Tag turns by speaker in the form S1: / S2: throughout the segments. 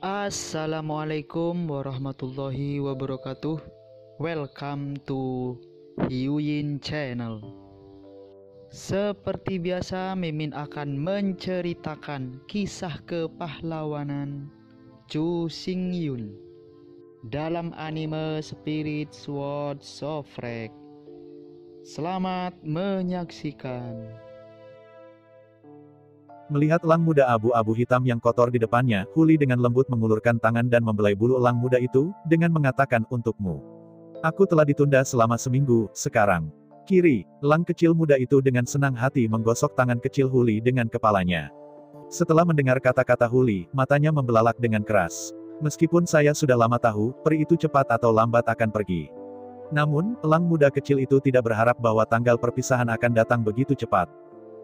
S1: Assalamualaikum warahmatullahi wabarakatuh. Welcome to Hyuyin Channel. Seperti biasa, Mimin akan menceritakan kisah kepahlawanan Chu Xingyun dalam anime Spirit Sword Sofrek. Selamat menyaksikan.
S2: Melihat elang muda abu-abu hitam yang kotor di depannya, Huli dengan lembut mengulurkan tangan dan membelai bulu elang muda itu, dengan mengatakan, "Untukmu. Aku telah ditunda selama seminggu, sekarang." Kiri, elang kecil muda itu dengan senang hati menggosok tangan kecil Huli dengan kepalanya. Setelah mendengar kata-kata Huli, matanya membelalak dengan keras. "Meskipun saya sudah lama tahu, peri itu cepat atau lambat akan pergi." Namun, elang muda kecil itu tidak berharap bahwa tanggal perpisahan akan datang begitu cepat.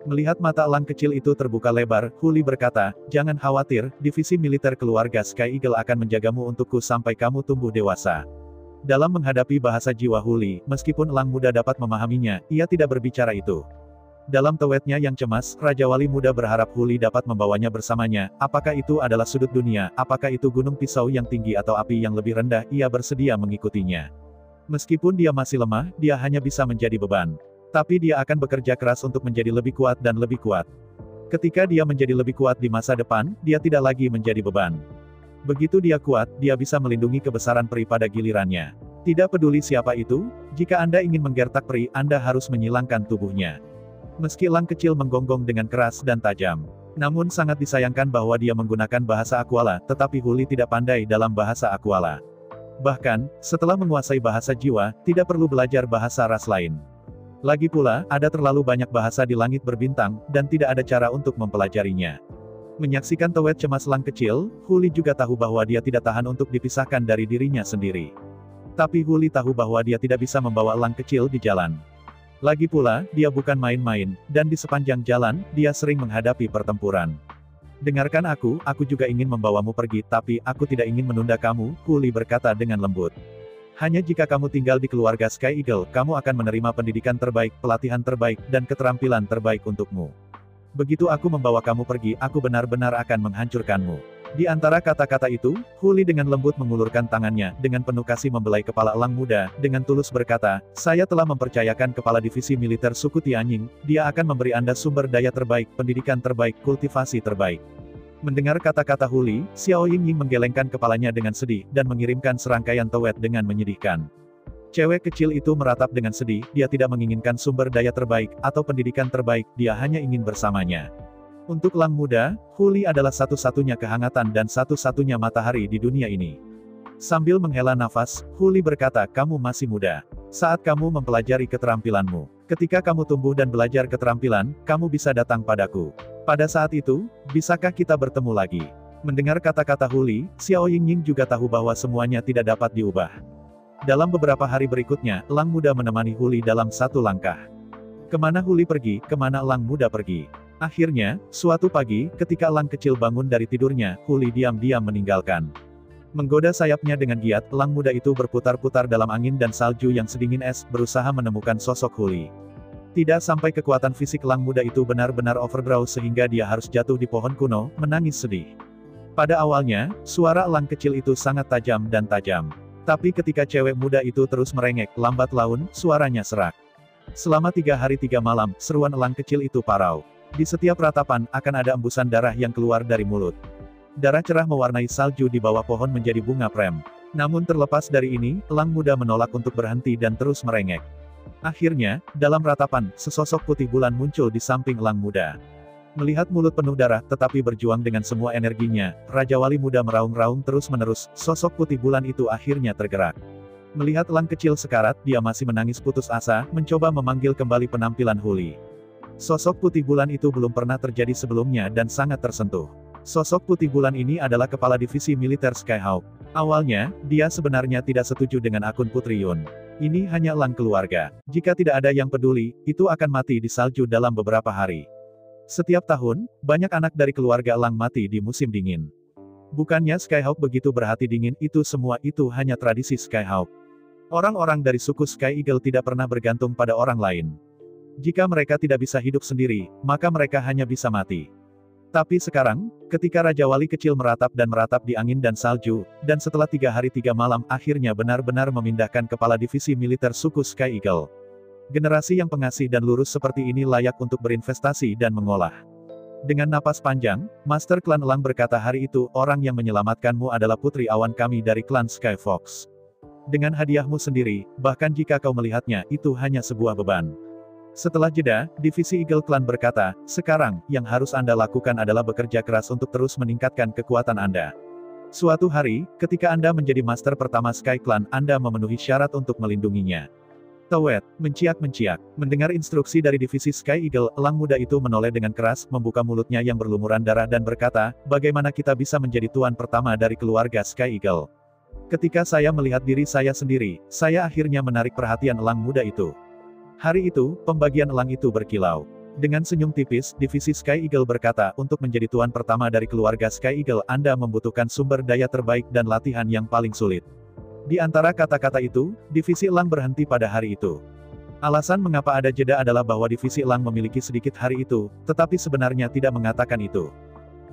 S2: Melihat mata elang kecil itu terbuka lebar, Huli berkata, "Jangan khawatir, divisi militer keluarga Sky Eagle akan menjagamu untukku sampai kamu tumbuh dewasa." Dalam menghadapi bahasa jiwa Huli, meskipun elang muda dapat memahaminya, ia tidak berbicara itu. Dalam tewetnya yang cemas, Raja Wali Muda berharap Huli dapat membawanya bersamanya. Apakah itu adalah sudut dunia, apakah itu gunung pisau yang tinggi atau api yang lebih rendah, ia bersedia mengikutinya. Meskipun dia masih lemah, dia hanya bisa menjadi beban. Tapi dia akan bekerja keras untuk menjadi lebih kuat dan lebih kuat. Ketika dia menjadi lebih kuat di masa depan, dia tidak lagi menjadi beban. Begitu dia kuat, dia bisa melindungi kebesaran peri pada gilirannya. Tidak peduli siapa itu, jika Anda ingin menggertak peri, Anda harus menyilangkan tubuhnya. Meski elang kecil menggonggong dengan keras dan tajam. Namun sangat disayangkan bahwa dia menggunakan bahasa Aquala, tetapi Huli tidak pandai dalam bahasa Aquala. Bahkan, setelah menguasai bahasa jiwa, tidak perlu belajar bahasa ras lain. Lagi pula, ada terlalu banyak bahasa di langit berbintang, dan tidak ada cara untuk mempelajarinya. Menyaksikan tewet cemas elang kecil, Huli juga tahu bahwa dia tidak tahan untuk dipisahkan dari dirinya sendiri. Tapi Huli tahu bahwa dia tidak bisa membawa elang kecil di jalan. Lagi pula, dia bukan main-main, dan di sepanjang jalan, dia sering menghadapi pertempuran. "Dengarkan aku juga ingin membawamu pergi, tapi aku tidak ingin menunda kamu," Huli berkata dengan lembut. "Hanya jika kamu tinggal di keluarga Sky Eagle, kamu akan menerima pendidikan terbaik, pelatihan terbaik, dan keterampilan terbaik untukmu. Begitu aku membawa kamu pergi, aku benar-benar akan menghancurkanmu." Di antara kata-kata itu, Huli dengan lembut mengulurkan tangannya, dengan penuh kasih membelai kepala elang muda, dengan tulus berkata, "Saya telah mempercayakan kepala divisi militer suku Tianying, dia akan memberi Anda sumber daya terbaik, pendidikan terbaik, kultivasi terbaik." Mendengar kata-kata Huli, Xiao Yingying menggelengkan kepalanya dengan sedih, dan mengirimkan serangkaian tewet dengan menyedihkan. Cewek kecil itu meratap dengan sedih, dia tidak menginginkan sumber daya terbaik, atau pendidikan terbaik, dia hanya ingin bersamanya. Untuk elang muda, Huli adalah satu-satunya kehangatan dan satu-satunya matahari di dunia ini. Sambil menghela nafas, Huli berkata, "Kamu masih muda. Saat kamu mempelajari keterampilanmu. Ketika kamu tumbuh dan belajar keterampilan, kamu bisa datang padaku. Pada saat itu, bisakah kita bertemu lagi?" Mendengar kata-kata Huli, Xiao Yingying juga tahu bahwa semuanya tidak dapat diubah. Dalam beberapa hari berikutnya, elang muda menemani Huli dalam satu langkah. Kemana Huli pergi, kemana elang muda pergi. Akhirnya, suatu pagi, ketika elang kecil bangun dari tidurnya, Huli diam-diam meninggalkan. Menggoda sayapnya dengan giat, elang muda itu berputar-putar dalam angin dan salju yang sedingin es, berusaha menemukan sosok Huli. Tidak sampai kekuatan fisik elang muda itu benar-benar overdraw sehingga dia harus jatuh di pohon kuno, menangis sedih. Pada awalnya, suara elang kecil itu sangat tajam dan tajam. Tapi ketika cewek muda itu terus merengek, lambat laun, suaranya serak. Selama 3 hari 3 malam, seruan elang kecil itu parau. Di setiap ratapan, akan ada embusan darah yang keluar dari mulut. Darah cerah mewarnai salju di bawah pohon menjadi bunga prem. Namun terlepas dari ini, elang muda menolak untuk berhenti dan terus merengek. Akhirnya, dalam ratapan, sesosok putih bulan muncul di samping elang muda. Melihat mulut penuh darah, tetapi berjuang dengan semua energinya, Raja Wali Muda meraung-raung terus-menerus, sosok putih bulan itu akhirnya tergerak. Melihat elang kecil sekarat, dia masih menangis putus asa, mencoba memanggil kembali penampilan Huli. Sosok putih bulan itu belum pernah terjadi sebelumnya dan sangat tersentuh. Sosok putih bulan ini adalah kepala divisi militer Skyhawk. Awalnya, dia sebenarnya tidak setuju dengan akun Putri Yun. Ini hanya elang keluarga. Jika tidak ada yang peduli, itu akan mati di salju dalam beberapa hari. Setiap tahun, banyak anak dari keluarga elang mati di musim dingin. Bukannya Skyhawk begitu berhati dingin, itu semua itu hanya tradisi Skyhawk. Orang-orang dari suku Sky Eagle tidak pernah bergantung pada orang lain. Jika mereka tidak bisa hidup sendiri, maka mereka hanya bisa mati. Tapi sekarang, ketika Raja Wali kecil meratap di angin dan salju, dan setelah 3 hari 3 malam akhirnya benar-benar memindahkan kepala divisi militer suku Sky Eagle. Generasi yang pengasih dan lurus seperti ini layak untuk berinvestasi dan mengolah. Dengan napas panjang, Master Klan Elang berkata hari itu, orang yang menyelamatkanmu adalah Putri Awan kami dari klan Sky Fox. Dengan hadiahmu sendiri, bahkan jika kau melihatnya, itu hanya sebuah beban. Setelah jeda, divisi Eagle Clan berkata, sekarang, yang harus Anda lakukan adalah bekerja keras untuk terus meningkatkan kekuatan Anda. Suatu hari, ketika Anda menjadi master pertama Sky Clan, Anda memenuhi syarat untuk melindunginya. Towet, menciak-menciak. Mendengar instruksi dari divisi Sky Eagle, elang muda itu menoleh dengan keras, membuka mulutnya yang berlumuran darah dan berkata, bagaimana kita bisa menjadi tuan pertama dari keluarga Sky Eagle? Ketika saya melihat diri saya sendiri, saya akhirnya menarik perhatian elang muda itu. Hari itu, pembagian elang itu berkilau. Dengan senyum tipis, divisi Sky Eagle berkata, untuk menjadi tuan pertama dari keluarga Sky Eagle, Anda membutuhkan sumber daya terbaik dan latihan yang paling sulit. Di antara kata-kata itu, divisi elang berhenti pada hari itu. Alasan mengapa ada jeda adalah bahwa divisi elang memiliki sedikit hari itu, tetapi sebenarnya tidak mengatakan itu.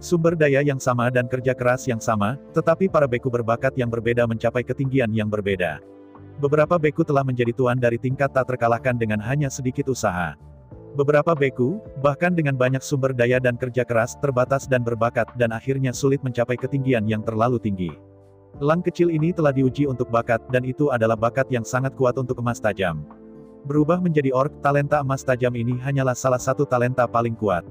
S2: Sumber daya yang sama dan kerja keras yang sama, tetapi para beku berbakat yang berbeda mencapai ketinggian yang berbeda. Beberapa beku telah menjadi tuan dari tingkat tak terkalahkan dengan hanya sedikit usaha. Beberapa beku, bahkan dengan banyak sumber daya dan kerja keras, terbatas dan berbakat, dan akhirnya sulit mencapai ketinggian yang terlalu tinggi. Elang kecil ini telah diuji untuk bakat, dan itu adalah bakat yang sangat kuat untuk emas tajam. Berubah menjadi orc, talenta emas tajam ini hanyalah salah satu talenta paling kuat.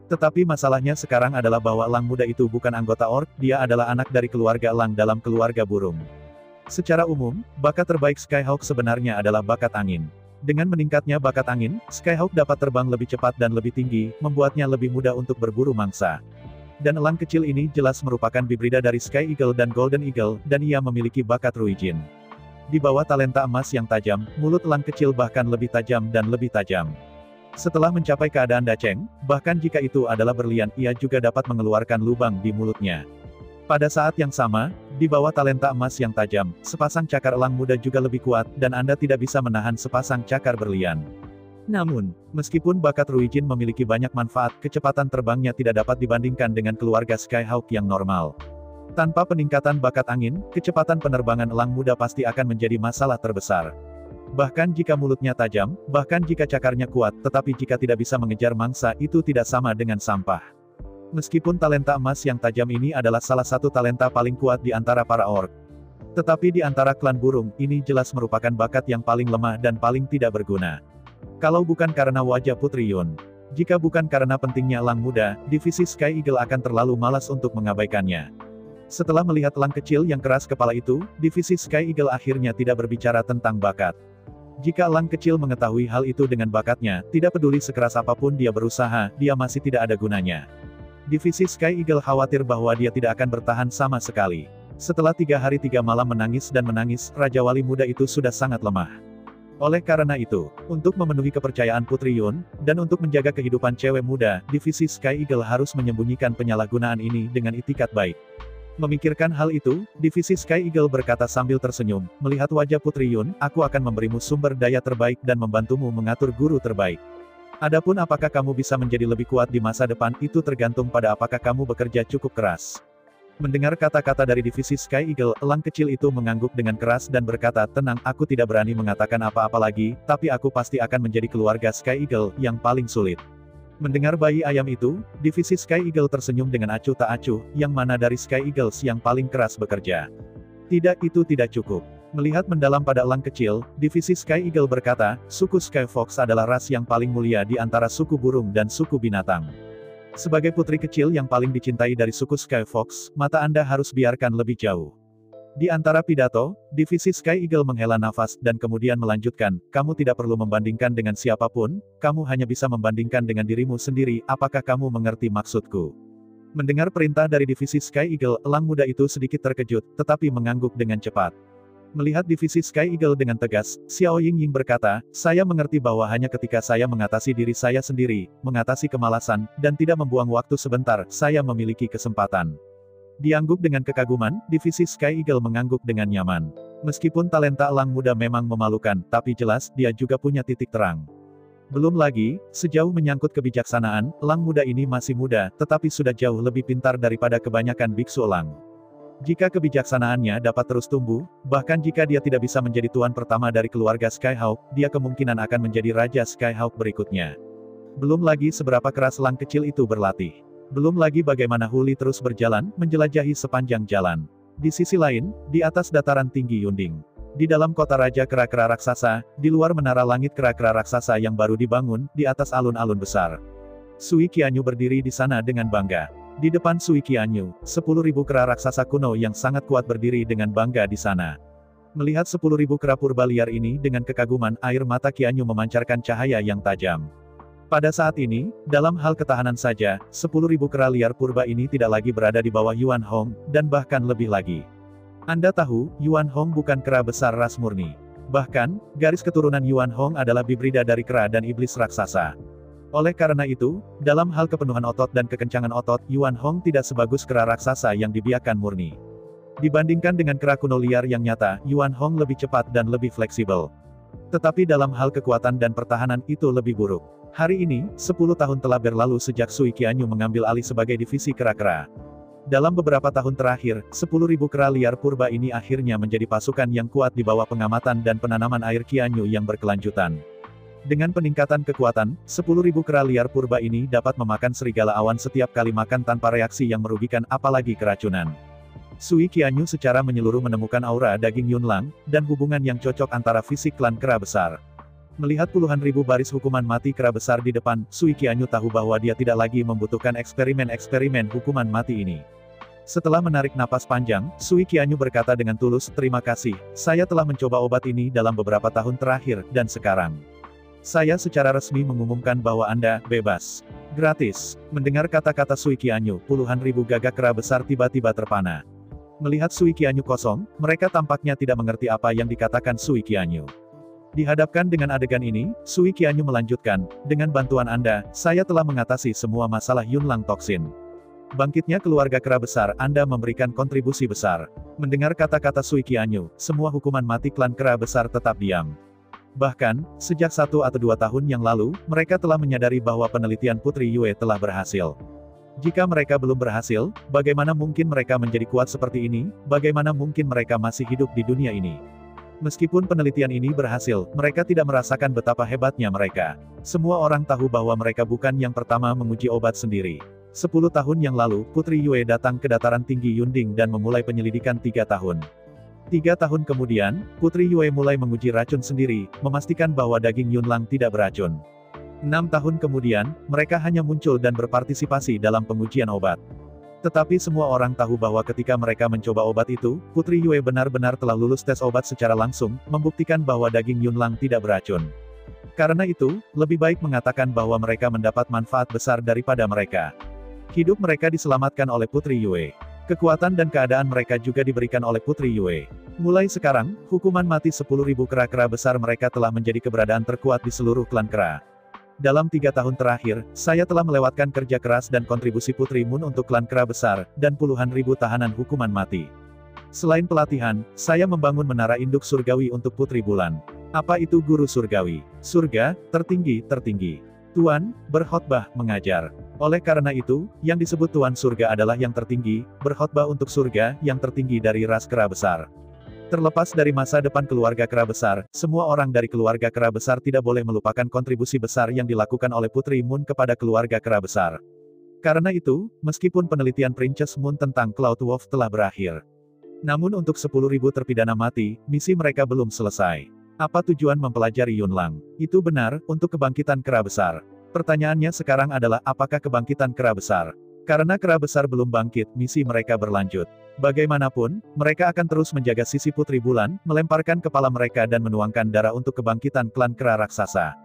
S2: Tetapi masalahnya sekarang adalah bahwa elang muda itu bukan anggota orc, dia adalah anak dari keluarga elang dalam keluarga burung. Secara umum, bakat terbaik Skyhawk sebenarnya adalah bakat angin. Dengan meningkatnya bakat angin, Skyhawk dapat terbang lebih cepat dan lebih tinggi, membuatnya lebih mudah untuk berburu mangsa. Dan elang kecil ini jelas merupakan hibrida dari Sky Eagle dan Golden Eagle, dan ia memiliki bakat Ruijin. Di bawah talenta emas yang tajam, mulut elang kecil bahkan lebih tajam dan lebih tajam. Setelah mencapai keadaan daceng, bahkan jika itu adalah berlian, ia juga dapat mengeluarkan lubang di mulutnya. Pada saat yang sama, di bawah talenta emas yang tajam, sepasang cakar elang muda juga lebih kuat, dan Anda tidak bisa menahan sepasang cakar berlian. Namun, meskipun bakat Ruijin memiliki banyak manfaat, kecepatan terbangnya tidak dapat dibandingkan dengan keluarga Skyhawk yang normal. Tanpa peningkatan bakat angin, kecepatan penerbangan elang muda pasti akan menjadi masalah terbesar. Bahkan jika mulutnya tajam, bahkan jika cakarnya kuat, tetapi jika tidak bisa mengejar mangsa, itu tidak sama dengan sampah. Meskipun talenta emas yang tajam ini adalah salah satu talenta paling kuat di antara para orc. Tetapi di antara klan burung, ini jelas merupakan bakat yang paling lemah dan paling tidak berguna. Kalau bukan karena wajah Putri Yun. Jika bukan karena pentingnya elang muda, divisi Sky Eagle akan terlalu malas untuk mengabaikannya. Setelah melihat elang kecil yang keras kepala itu, divisi Sky Eagle akhirnya tidak berbicara tentang bakat. Jika elang kecil mengetahui hal itu dengan bakatnya, tidak peduli sekeras apapun dia berusaha, dia masih tidak ada gunanya. Divisi Sky Eagle khawatir bahwa dia tidak akan bertahan sama sekali. Setelah 3 hari 3 malam menangis dan menangis, Raja Wali muda itu sudah sangat lemah. Oleh karena itu, untuk memenuhi kepercayaan Putri Yun, dan untuk menjaga kehidupan cewek muda, divisi Sky Eagle harus menyembunyikan penyalahgunaan ini dengan itikat baik. Memikirkan hal itu, divisi Sky Eagle berkata sambil tersenyum, melihat wajah Putri Yun, aku akan memberimu sumber daya terbaik dan membantumu mengatur guru terbaik. Adapun apakah kamu bisa menjadi lebih kuat di masa depan, itu tergantung pada apakah kamu bekerja cukup keras. Mendengar kata-kata dari divisi Sky Eagle, elang kecil itu mengangguk dengan keras dan berkata, tenang, aku tidak berani mengatakan apa-apa lagi, tapi aku pasti akan menjadi keluarga Sky Eagle yang paling sulit. Mendengar bayi ayam itu, divisi Sky Eagle tersenyum dengan acuh tak acuh, yang mana dari Sky Eagles yang paling keras bekerja. Tidak, itu tidak cukup. Melihat mendalam pada elang kecil, divisi Sky Eagle berkata, suku Sky Fox adalah ras yang paling mulia di antara suku burung dan suku binatang. Sebagai putri kecil yang paling dicintai dari suku Sky Fox, mata Anda harus biarkan lebih jauh. Di antara pidato, divisi Sky Eagle menghela nafas, dan kemudian melanjutkan, kamu tidak perlu membandingkan dengan siapapun, kamu hanya bisa membandingkan dengan dirimu sendiri, apakah kamu mengerti maksudku? Mendengar perintah dari divisi Sky Eagle, elang muda itu sedikit terkejut, tetapi mengangguk dengan cepat. Melihat divisi Sky Eagle dengan tegas, Xiao Yingying berkata, saya mengerti bahwa hanya ketika saya mengatasi diri saya sendiri, mengatasi kemalasan, dan tidak membuang waktu sebentar, saya memiliki kesempatan. Diangguk dengan kekaguman, divisi Sky Eagle mengangguk dengan nyaman. Meskipun talenta elang muda memang memalukan, tapi jelas, dia juga punya titik terang. Belum lagi, sejauh menyangkut kebijaksanaan, elang muda ini masih muda, tetapi sudah jauh lebih pintar daripada kebanyakan biksu elang. Jika kebijaksanaannya dapat terus tumbuh, bahkan jika dia tidak bisa menjadi tuan pertama dari keluarga Skyhawk, dia kemungkinan akan menjadi Raja Skyhawk berikutnya. Belum lagi seberapa keras elang kecil itu berlatih. Belum lagi bagaimana Huli terus berjalan, menjelajahi sepanjang jalan. Di sisi lain, di atas dataran tinggi Yunding. Di dalam kota Raja Kera-Kera Raksasa, di luar menara langit Kera-Kera Raksasa yang baru dibangun, di atas alun-alun besar. Sui Qianyu berdiri di sana dengan bangga. Di depan Sui Qianyu, 10.000 kera raksasa kuno yang sangat kuat berdiri dengan bangga di sana. Melihat 10.000 kera purba liar ini dengan kekaguman, air mata Qianyu memancarkan cahaya yang tajam. Pada saat ini, dalam hal ketahanan saja, 10.000 kera liar purba ini tidak lagi berada di bawah Yuan Hong, dan bahkan lebih lagi. Anda tahu, Yuan Hong bukan kera besar ras murni. Bahkan, garis keturunan Yuan Hong adalah hibrida dari kera dan iblis raksasa. Oleh karena itu, dalam hal kepenuhan otot dan kekencangan otot, Yuan Hong tidak sebagus kera raksasa yang dibiarkan murni. Dibandingkan dengan kera kuno liar yang nyata, Yuan Hong lebih cepat dan lebih fleksibel. Tetapi dalam hal kekuatan dan pertahanan itu lebih buruk. Hari ini, 10 tahun telah berlalu sejak Sui Qianyu mengambil alih sebagai divisi kera-kera. Dalam beberapa tahun terakhir, 10.000 kera liar purba ini akhirnya menjadi pasukan yang kuat di bawah pengamatan dan penanaman air Qianyu yang berkelanjutan. Dengan peningkatan kekuatan, 10.000 kera liar purba ini dapat memakan serigala awan setiap kali makan tanpa reaksi yang merugikan apalagi keracunan. Sui Qianyu secara menyeluruh menemukan aura daging Yunlang, dan hubungan yang cocok antara fisik klan kera besar. Melihat puluhan ribu baris hukuman mati kera besar di depan, Sui Qianyu tahu bahwa dia tidak lagi membutuhkan eksperimen-eksperimen hukuman mati ini. Setelah menarik napas panjang, Sui Qianyu berkata dengan tulus, "Terima kasih, saya telah mencoba obat ini dalam beberapa tahun terakhir, dan sekarang saya secara resmi mengumumkan bahwa Anda bebas. Gratis." Mendengar kata-kata Sui Qianyu, puluhan ribu gagak kera besar tiba-tiba terpana. Melihat Sui Qianyu kosong, mereka tampaknya tidak mengerti apa yang dikatakan Sui Qianyu. Dihadapkan dengan adegan ini, Sui Qianyu melanjutkan, "Dengan bantuan Anda, saya telah mengatasi semua masalah Yunlang toksin. Bangkitnya keluarga kera besar, Anda memberikan kontribusi besar." Mendengar kata-kata Sui Qianyu, semua hukuman mati klan kera besar tetap diam. Bahkan, sejak 1 atau 2 tahun yang lalu, mereka telah menyadari bahwa penelitian Putri Yue telah berhasil. Jika mereka belum berhasil, bagaimana mungkin mereka menjadi kuat seperti ini? Bagaimana mungkin mereka masih hidup di dunia ini? Meskipun penelitian ini berhasil, mereka tidak merasakan betapa hebatnya mereka. Semua orang tahu bahwa mereka bukan yang pertama menguji obat sendiri. 10 tahun yang lalu, Putri Yue datang ke dataran tinggi Yunding dan memulai penyelidikan 3 tahun. 3 tahun kemudian, Putri Yue mulai menguji racun sendiri, memastikan bahwa daging Yunlang tidak beracun. 6 tahun kemudian, mereka hanya muncul dan berpartisipasi dalam pengujian obat. Tetapi semua orang tahu bahwa ketika mereka mencoba obat itu, Putri Yue benar-benar telah lulus tes obat secara langsung, membuktikan bahwa daging Yunlang tidak beracun. Karena itu, lebih baik mengatakan bahwa mereka mendapat manfaat besar daripada mereka. Hidup mereka diselamatkan oleh Putri Yue. Kekuatan dan keadaan mereka juga diberikan oleh Putri Yue. Mulai sekarang, hukuman mati 10.000 kera-kera besar mereka telah menjadi keberadaan terkuat di seluruh klan kera. Dalam 3 tahun terakhir, saya telah melewatkan kerja keras dan kontribusi Putri Moon untuk klan kera besar, dan puluhan ribu tahanan hukuman mati. Selain pelatihan, saya membangun menara induk surgawi untuk Putri Bulan. Apa itu guru surgawi? Surga, tertinggi. Tuan, berkhotbah, mengajar. Oleh karena itu, yang disebut Tuan Surga adalah yang tertinggi, berkhotbah untuk surga, yang tertinggi dari ras kera besar. Terlepas dari masa depan keluarga kera besar, semua orang dari keluarga kera besar tidak boleh melupakan kontribusi besar yang dilakukan oleh Putri Moon kepada keluarga kera besar. Karena itu, meskipun penelitian Princess Moon tentang Cloud Wolf telah berakhir, namun untuk 10.000 terpidana mati, misi mereka belum selesai. Apa tujuan mempelajari Yunlang? Itu benar, untuk kebangkitan kera besar. Pertanyaannya sekarang adalah apakah kebangkitan kera besar? Karena kera besar belum bangkit, misi mereka berlanjut. Bagaimanapun, mereka akan terus menjaga sisi Putri Bulan, melemparkan kepala mereka dan menuangkan darah untuk kebangkitan klan kera raksasa.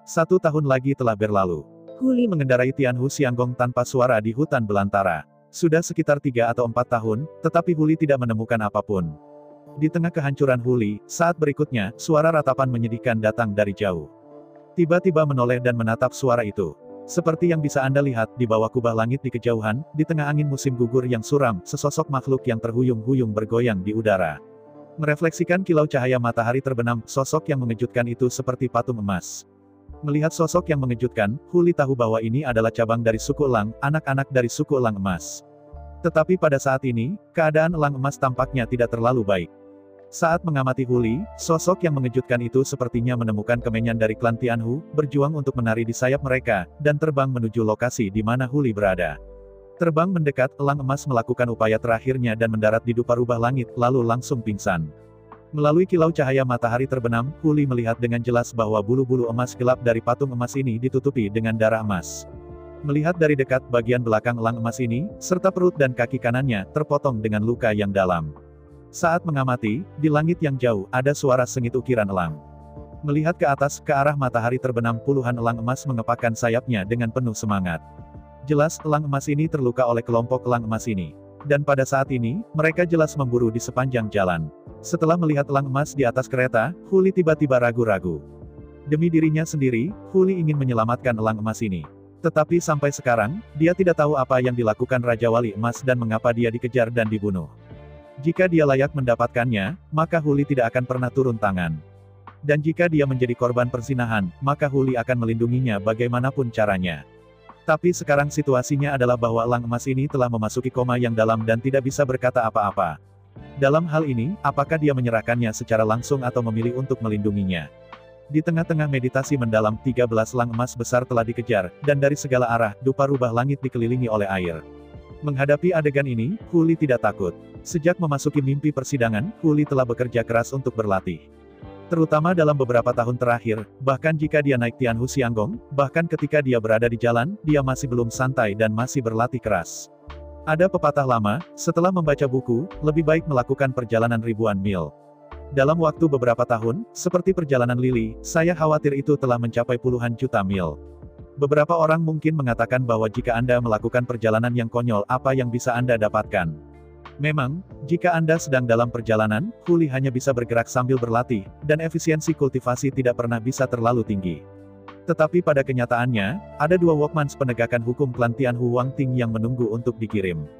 S2: 1 tahun lagi telah berlalu. Huli mengendarai Tianhu Xianggong tanpa suara di hutan belantara. Sudah sekitar 3 atau 4 tahun, tetapi Huli tidak menemukan apapun. Di tengah kehancuran Huli, saat berikutnya, suara ratapan menyedihkan datang dari jauh. Tiba-tiba menoleh dan menatap suara itu. Seperti yang bisa Anda lihat, di bawah kubah langit di kejauhan, di tengah angin musim gugur yang suram, sesosok makhluk yang terhuyung-huyung bergoyang di udara. Merefleksikan kilau cahaya matahari terbenam, sosok yang mengejutkan itu seperti patung emas. Melihat sosok yang mengejutkan, Huli tahu bahwa ini adalah cabang dari suku Elang, anak-anak dari suku Elang Emas. Tetapi pada saat ini, keadaan Elang Emas tampaknya tidak terlalu baik. Saat mengamati Huli, sosok yang mengejutkan itu sepertinya menemukan kemenyan dari klan Tianhu, berjuang untuk menari di sayap mereka, dan terbang menuju lokasi di mana Huli berada. Terbang mendekat, Elang Emas melakukan upaya terakhirnya dan mendarat di dupa rubah langit, lalu langsung pingsan. Melalui kilau cahaya matahari terbenam, Huli melihat dengan jelas bahwa bulu-bulu emas gelap dari patung emas ini ditutupi dengan darah emas. Melihat dari dekat, bagian belakang elang emas ini, serta perut dan kaki kanannya, terpotong dengan luka yang dalam. Saat mengamati, di langit yang jauh, ada suara sengit ukiran elang. Melihat ke atas, ke arah matahari terbenam, puluhan elang emas mengepakkan sayapnya dengan penuh semangat. Jelas, elang emas ini terluka oleh kelompok elang emas ini. Dan pada saat ini, mereka jelas memburu di sepanjang jalan. Setelah melihat elang emas di atas kereta, Huli tiba-tiba ragu-ragu. Demi dirinya sendiri, Huli ingin menyelamatkan elang emas ini. Tetapi sampai sekarang, dia tidak tahu apa yang dilakukan Raja Wali Emas dan mengapa dia dikejar dan dibunuh. Jika dia layak mendapatkannya, maka Huli tidak akan pernah turun tangan. Dan jika dia menjadi korban perzinahan, maka Huli akan melindunginya bagaimanapun caranya. Tapi sekarang situasinya adalah bahwa elang emas ini telah memasuki koma yang dalam dan tidak bisa berkata apa-apa. Dalam hal ini, apakah dia menyerahkannya secara langsung atau memilih untuk melindunginya? Di tengah-tengah meditasi mendalam, 13 elang emas besar telah dikejar, dan dari segala arah, dupa rubah langit dikelilingi oleh air. Menghadapi adegan ini, Huli tidak takut. Sejak memasuki mimpi persidangan, Huli telah bekerja keras untuk berlatih. Terutama dalam beberapa tahun terakhir, bahkan jika dia naik Tianhu Xianggong, bahkan ketika dia berada di jalan, dia masih belum santai dan masih berlatih keras. Ada pepatah lama, setelah membaca buku, lebih baik melakukan perjalanan ribuan mil. Dalam waktu beberapa tahun, seperti perjalanan Lily, saya khawatir itu telah mencapai puluhan juta mil. Beberapa orang mungkin mengatakan bahwa jika Anda melakukan perjalanan yang konyol, apa yang bisa Anda dapatkan? Memang, jika Anda sedang dalam perjalanan, Huli hanya bisa bergerak sambil berlatih, dan efisiensi kultivasi tidak pernah bisa terlalu tinggi. Tetapi pada kenyataannya, ada dua Walkmans penegakan hukum klan Tianhu Wangting yang menunggu untuk dikirim.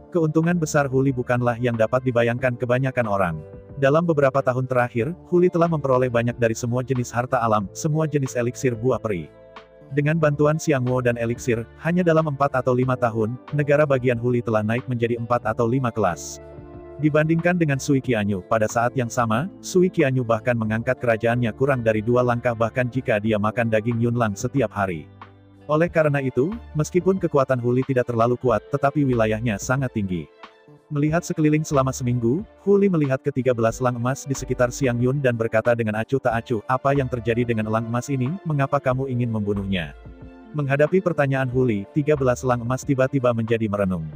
S2: Keuntungan besar Huli bukanlah yang dapat dibayangkan kebanyakan orang. Dalam beberapa tahun terakhir, Huli telah memperoleh banyak dari semua jenis harta alam, semua jenis eliksir buah peri. Dengan bantuan Xiangwo dan eliksir, hanya dalam 4 atau 5 tahun, negara bagian Huli telah naik menjadi 4 atau 5 kelas. Dibandingkan dengan Sui Qianyu, pada saat yang sama, Sui Qianyu bahkan mengangkat kerajaannya kurang dari 2 langkah bahkan jika dia makan daging Yunlang setiap hari. Oleh karena itu, meskipun kekuatan Huli tidak terlalu kuat, tetapi wilayahnya sangat tinggi. Melihat sekeliling selama seminggu, Huli melihat ke-13 elang emas di sekitar Xiangyun dan berkata dengan acuh tak acuh, apa yang terjadi dengan elang emas ini, mengapa kamu ingin membunuhnya? Menghadapi pertanyaan Huli, 13 elang emas tiba-tiba menjadi merenung.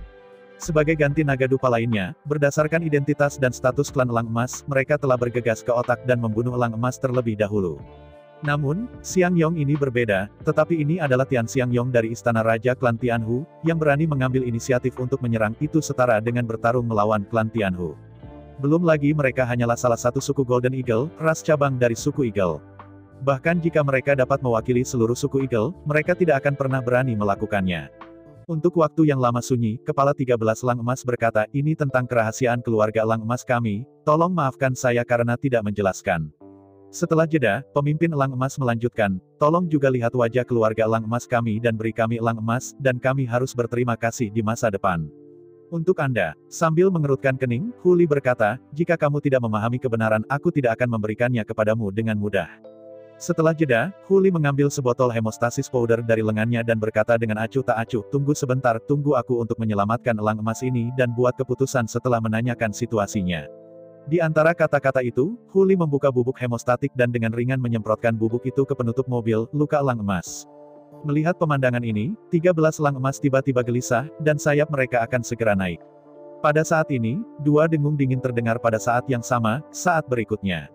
S2: Sebagai ganti naga dupa lainnya, berdasarkan identitas dan status klan elang emas, mereka telah bergegas ke otak dan membunuh elang emas terlebih dahulu. Namun, Xiangyong ini berbeda, tetapi ini adalah Tian Xiangyong dari Istana Raja Klan Tianhu, yang berani mengambil inisiatif untuk menyerang, itu setara dengan bertarung melawan klan Tianhu. Belum lagi mereka hanyalah salah satu suku Golden Eagle, ras cabang dari suku Eagle. Bahkan jika mereka dapat mewakili seluruh suku Eagle, mereka tidak akan pernah berani melakukannya. Untuk waktu yang lama sunyi, kepala 13 elang emas berkata, ini tentang kerahasiaan keluarga elang emas kami, tolong maafkan saya karena tidak menjelaskan. Setelah jeda, pemimpin elang emas melanjutkan, tolong juga lihat wajah keluarga elang emas kami dan beri kami elang emas, dan kami harus berterima kasih di masa depan. Untuk Anda, sambil mengerutkan kening, Huli berkata, jika kamu tidak memahami kebenaran, aku tidak akan memberikannya kepadamu dengan mudah. Setelah jeda, Huli mengambil sebotol hemostasis powder dari lengannya dan berkata dengan acuh tak acuh, tunggu sebentar, tunggu aku untuk menyelamatkan elang emas ini dan buat keputusan setelah menanyakan situasinya. Di antara kata-kata itu, Huli membuka bubuk hemostatik dan dengan ringan menyemprotkan bubuk itu ke penutup mobil, luka elang emas. Melihat pemandangan ini, 13 elang emas tiba-tiba gelisah, dan sayap mereka akan segera naik. Pada saat ini, 2 dengung dingin terdengar pada saat yang sama, saat berikutnya.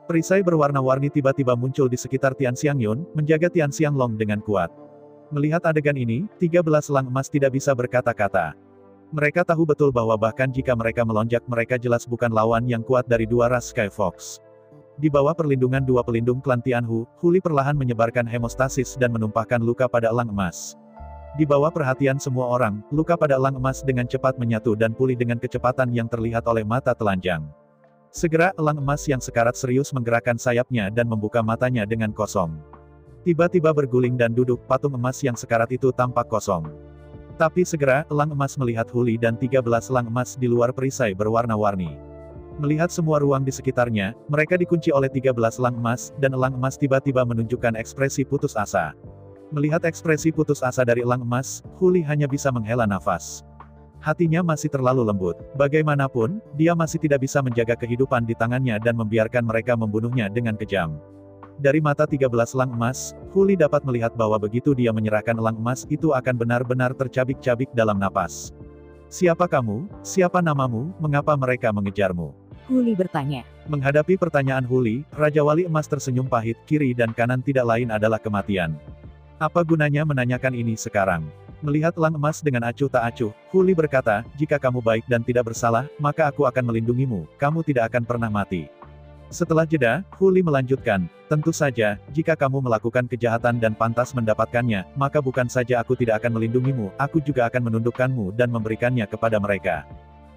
S2: Perisai berwarna-warni tiba-tiba muncul di sekitar Tian Xiangyun, menjaga Tian Xianglong dengan kuat. Melihat adegan ini, 13 elang emas tidak bisa berkata-kata. Mereka tahu betul bahwa bahkan jika mereka melonjak, mereka jelas bukan lawan yang kuat dari 2 ras Sky Fox. Di bawah perlindungan 2 pelindung klan Tianhu, Huli perlahan menyebarkan hemostasis dan menumpahkan luka pada elang emas. Di bawah perhatian semua orang, luka pada elang emas dengan cepat menyatu dan pulih dengan kecepatan yang terlihat oleh mata telanjang. Segera elang emas yang sekarat serius menggerakkan sayapnya dan membuka matanya dengan kosong. Tiba-tiba berguling dan duduk, patung emas yang sekarat itu tampak kosong. Tapi segera, elang emas melihat Huli dan 13 elang emas di luar perisai berwarna-warni. Melihat semua ruang di sekitarnya, mereka dikunci oleh 13 elang emas, dan elang emas tiba-tiba menunjukkan ekspresi putus asa. Melihat ekspresi putus asa dari elang emas, Huli hanya bisa menghela nafas. Hatinya masih terlalu lembut. Bagaimanapun, dia masih tidak bisa menjaga kehidupan di tangannya dan membiarkan mereka membunuhnya dengan kejam. Dari mata 13 elang emas, Huli dapat melihat bahwa begitu dia menyerahkan elang emas itu akan benar-benar tercabik-cabik dalam napas. Siapa kamu? Siapa namamu? Mengapa mereka mengejarmu?
S3: Huli bertanya.
S2: Menghadapi pertanyaan Huli, Raja Wali Emas tersenyum pahit, kiri dan kanan tidak lain adalah kematian. Apa gunanya menanyakan ini sekarang? Melihat elang emas dengan acuh tak acuh, Huli berkata, jika kamu baik dan tidak bersalah, maka aku akan melindungimu, kamu tidak akan pernah mati. Setelah jeda, Huli melanjutkan, tentu saja, jika kamu melakukan kejahatan dan pantas mendapatkannya, maka bukan saja aku tidak akan melindungimu, aku juga akan menundukkanmu dan memberikannya kepada mereka.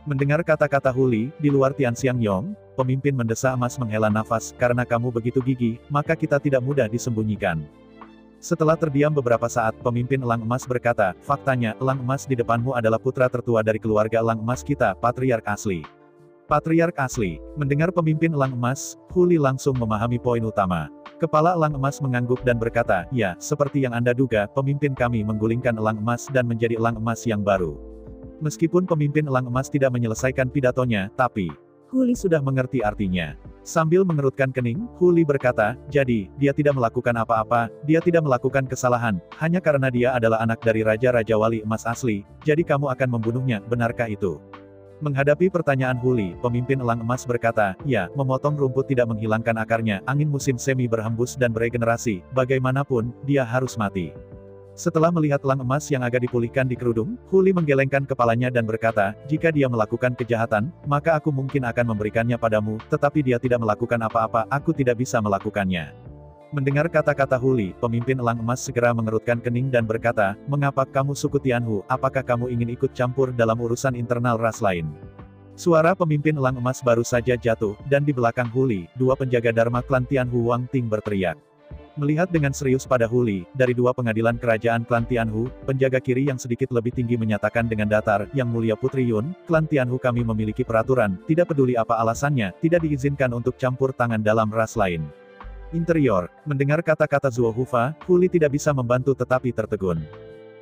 S2: Mendengar kata-kata Huli, di luar Tianxiang Yong, pemimpin mendesa emas menghela nafas, karena kamu begitu gigih, maka kita tidak mudah disembunyikan. Setelah terdiam beberapa saat, pemimpin elang emas berkata, faktanya, elang emas di depanmu adalah putra tertua dari keluarga elang emas kita, patriark asli. Patriark asli. Mendengar pemimpin elang emas, Huli langsung memahami poin utama. Kepala elang emas mengangguk dan berkata, ya, seperti yang Anda duga, pemimpin kami menggulingkan elang emas dan menjadi elang emas yang baru. Meskipun pemimpin elang emas tidak menyelesaikan pidatonya, tapi Huli sudah mengerti artinya. Sambil mengerutkan kening, Huli berkata, jadi, dia tidak melakukan apa-apa, dia tidak melakukan kesalahan, hanya karena dia adalah anak dari Raja-Raja Wali Emas asli, jadi kamu akan membunuhnya, benarkah itu? Menghadapi pertanyaan Huli, pemimpin elang emas berkata, ya, memotong rumput tidak menghilangkan akarnya, angin musim semi berhembus dan beregenerasi, bagaimanapun, dia harus mati. Setelah melihat elang emas yang agak dipulihkan di kerudung, Huli menggelengkan kepalanya dan berkata, jika dia melakukan kejahatan, maka aku mungkin akan memberikannya padamu, tetapi dia tidak melakukan apa-apa, aku tidak bisa melakukannya. Mendengar kata-kata Huli, pemimpin elang emas segera mengerutkan kening dan berkata, mengapa kamu suku Tianhu, apakah kamu ingin ikut campur dalam urusan internal ras lain? Suara pemimpin elang emas baru saja jatuh, dan di belakang Huli, dua penjaga Dharma klan Tianhu Wang Ting berteriak. Melihat dengan serius pada Huli, dari dua pengadilan kerajaan klan Tianhu, penjaga kiri yang sedikit lebih tinggi menyatakan dengan datar, Yang Mulia Putri Yun, klan Tianhu kami memiliki peraturan, tidak peduli apa alasannya, tidak diizinkan untuk campur tangan dalam ras lain. Interior. Mendengar kata-kata Zuo Hufa, Huli tidak bisa membantu tetapi tertegun.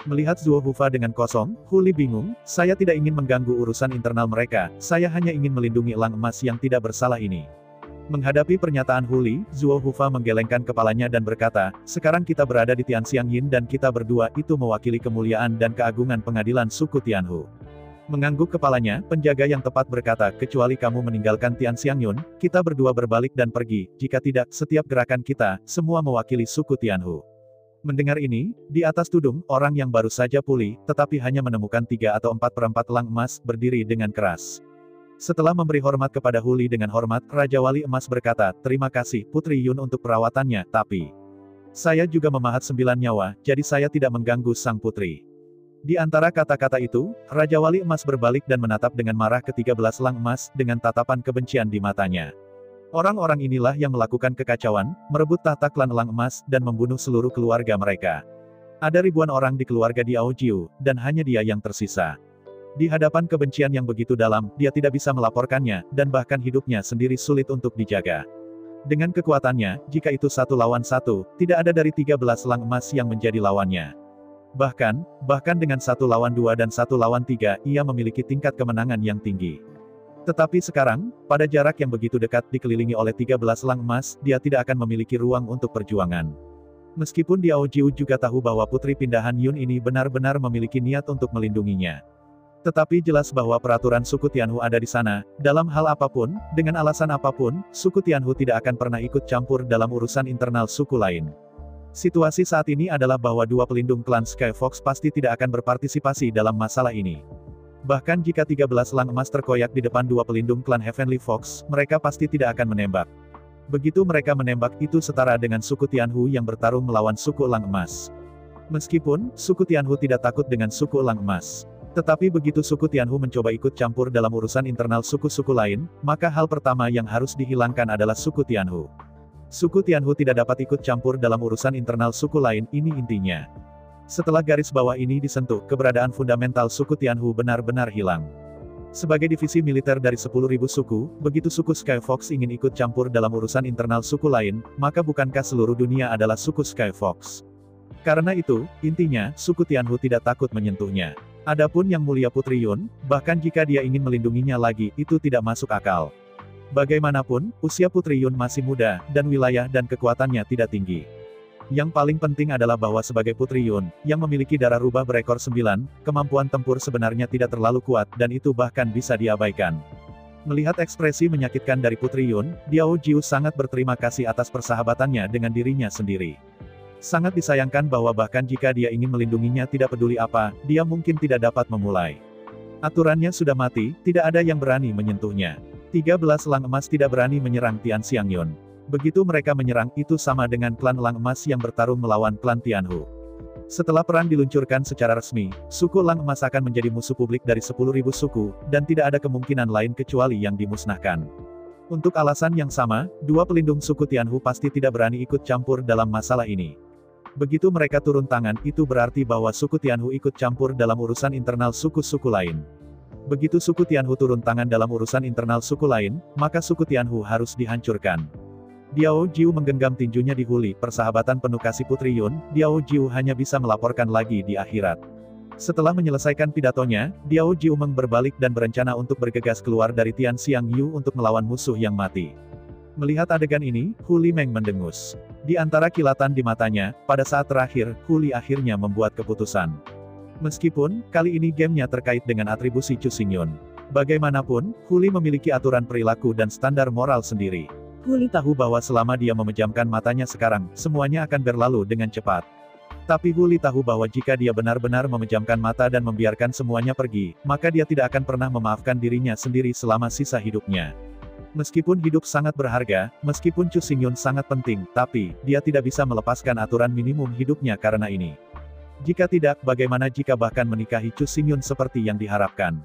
S2: Melihat Zuo Hufa dengan kosong, Huli bingung, saya tidak ingin mengganggu urusan internal mereka, saya hanya ingin melindungi elang emas yang tidak bersalah ini. Menghadapi pernyataan Huli, Zuo Hufa menggelengkan kepalanya dan berkata, sekarang kita berada di Tianxiang Yin dan kita berdua itu mewakili kemuliaan dan keagungan pengadilan suku Tianhu. Mengangguk kepalanya, penjaga yang tepat berkata, kecuali kamu meninggalkan Tianxiang Yun, kita berdua berbalik dan pergi, jika tidak, setiap gerakan kita, semua mewakili suku Tianhu. Mendengar ini, di atas tudung, orang yang baru saja pulih, tetapi hanya menemukan 3 atau 4/4 elang emas, berdiri dengan keras. Setelah memberi hormat kepada Huli dengan hormat, Raja Wali Emas berkata, terima kasih, Putri Yun untuk perawatannya, tapi saya juga memahat 9 nyawa, jadi saya tidak mengganggu sang putri. Di antara kata-kata itu, Raja Wali Emas berbalik dan menatap dengan marah ke-13 elang emas, dengan tatapan kebencian di matanya. Orang-orang inilah yang melakukan kekacauan, merebut tahta klan elang emas, dan membunuh seluruh keluarga mereka. Ada ribuan orang di keluarga Diao Jiu, dan hanya dia yang tersisa. Di hadapan kebencian yang begitu dalam, dia tidak bisa melaporkannya, dan bahkan hidupnya sendiri sulit untuk dijaga. Dengan kekuatannya, jika itu 1 lawan 1, tidak ada dari 13 elang emas yang menjadi lawannya. Bahkan dengan 1 lawan 2 dan 1 lawan 3, ia memiliki tingkat kemenangan yang tinggi. Tetapi sekarang, pada jarak yang begitu dekat dikelilingi oleh 13 elang emas, dia tidak akan memiliki ruang untuk perjuangan. Meskipun Diao Jiu juga tahu bahwa putri pindahan Yun ini benar-benar memiliki niat untuk melindunginya. Tetapi jelas bahwa peraturan suku Tianhu ada di sana, dalam hal apapun, dengan alasan apapun, suku Tianhu tidak akan pernah ikut campur dalam urusan internal suku lain. Situasi saat ini adalah bahwa dua pelindung klan Sky Fox pasti tidak akan berpartisipasi dalam masalah ini. Bahkan jika 13 elang emas terkoyak di depan dua pelindung klan Heavenly Fox, mereka pasti tidak akan menembak. Begitu mereka menembak, itu setara dengan suku Tianhu yang bertarung melawan suku elang emas. Meskipun, suku Tianhu tidak takut dengan suku elang emas. Tetapi begitu suku Tianhu mencoba ikut campur dalam urusan internal suku-suku lain, maka hal pertama yang harus dihilangkan adalah suku Tianhu. Suku Tianhu tidak dapat ikut campur dalam urusan internal suku lain, ini intinya. Setelah garis bawah ini disentuh, keberadaan fundamental suku Tianhu benar-benar hilang. Sebagai divisi militer dari 10.000 suku, begitu suku Skyfox ingin ikut campur dalam urusan internal suku lain, maka bukankah seluruh dunia adalah suku Skyfox? Karena itu, intinya, suku Tianhu tidak takut menyentuhnya. Adapun Yang Mulia Putri Yun, bahkan jika dia ingin melindunginya lagi, itu tidak masuk akal. Bagaimanapun, usia Putri Yun masih muda, dan wilayah dan kekuatannya tidak tinggi. Yang paling penting adalah bahwa sebagai Putri Yun, yang memiliki darah rubah berekor 9, kemampuan tempur sebenarnya tidak terlalu kuat, dan itu bahkan bisa diabaikan. Melihat ekspresi menyakitkan dari Putri Yun, Diao Jiu sangat berterima kasih atas persahabatannya dengan dirinya sendiri. Sangat disayangkan bahwa bahkan jika dia ingin melindunginya tidak peduli apa, dia mungkin tidak dapat memulai. Aturannya sudah mati, tidak ada yang berani menyentuhnya. 13 elang emas tidak berani menyerang Tian Xiangyun. Begitu mereka menyerang, itu sama dengan klan elang emas yang bertarung melawan klan Tianhu. Setelah perang diluncurkan secara resmi, suku elang emas akan menjadi musuh publik dari 10.000 suku, dan tidak ada kemungkinan lain kecuali yang dimusnahkan. Untuk alasan yang sama, dua pelindung suku Tianhu pasti tidak berani ikut campur dalam masalah ini. Begitu mereka turun tangan, itu berarti bahwa suku Tianhu ikut campur dalam urusan internal suku-suku lain. Begitu suku Tianhu turun tangan dalam urusan internal suku lain, maka suku Tianhu harus dihancurkan. Diao Jiu menggenggam tinjunya di huli persahabatan penuh kasih Putri Yun, Diao Jiu hanya bisa melaporkan lagi di akhirat. Setelah menyelesaikan pidatonya, Diao Jiu berbalik dan berencana untuk bergegas keluar dari Tian Xiangyu untuk melawan musuh yang mati. Melihat adegan ini, Hu Limeng mendengus. Di antara kilatan di matanya, pada saat terakhir, Hu Li akhirnya membuat keputusan. Meskipun, kali ini gamenya terkait dengan atribusi Chu Xingyun. Bagaimanapun, Hu Li memiliki aturan perilaku dan standar moral sendiri. Hu Li tahu bahwa selama dia memejamkan matanya sekarang, semuanya akan berlalu dengan cepat. Tapi Hu Li tahu bahwa jika dia benar-benar memejamkan mata dan membiarkan semuanya pergi, maka dia tidak akan pernah memaafkan dirinya sendiri selama sisa hidupnya. Meskipun hidup sangat berharga, meskipun Chu Xingyun sangat penting, tapi, dia tidak bisa melepaskan aturan minimum hidupnya karena ini. Jika tidak, bagaimana jika bahkan menikahi Chu Xingyun seperti yang diharapkan?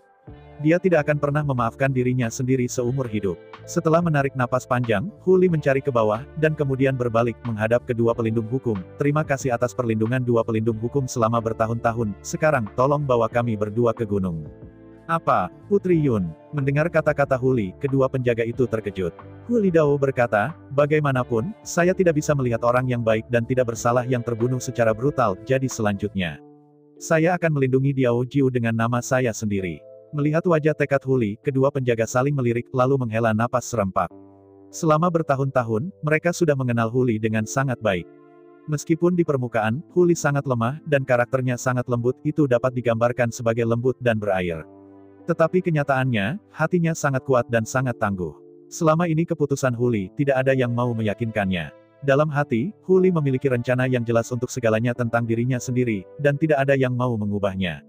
S2: Dia tidak akan pernah memaafkan dirinya sendiri seumur hidup. Setelah menarik napas panjang, Hu Li mencari ke bawah, dan kemudian berbalik menghadap kedua pelindung hukum. Terima kasih atas perlindungan dua pelindung hukum selama bertahun-tahun, sekarang, tolong bawa kami berdua ke gunung. Apa, Putri Yun? Mendengar kata-kata Hu Li, kedua penjaga itu terkejut. Hu Li Dao berkata, bagaimanapun, saya tidak bisa melihat orang yang baik dan tidak bersalah yang terbunuh secara brutal, jadi selanjutnya. Saya akan melindungi Diao Jiu dengan nama saya sendiri. Melihat wajah tekad Hu Li, kedua penjaga saling melirik, lalu menghela napas serempak. Selama bertahun-tahun, mereka sudah mengenal Hu Li dengan sangat baik. Meskipun di permukaan, Hu Li sangat lemah, dan karakternya sangat lembut, itu dapat digambarkan sebagai lembut dan berair. Tetapi kenyataannya, hatinya sangat kuat dan sangat tangguh. Selama ini keputusan Hu Li, tidak ada yang mau meyakinkannya. Dalam hati, Hu Li memiliki rencana yang jelas untuk segalanya tentang dirinya sendiri, dan tidak ada yang mau mengubahnya.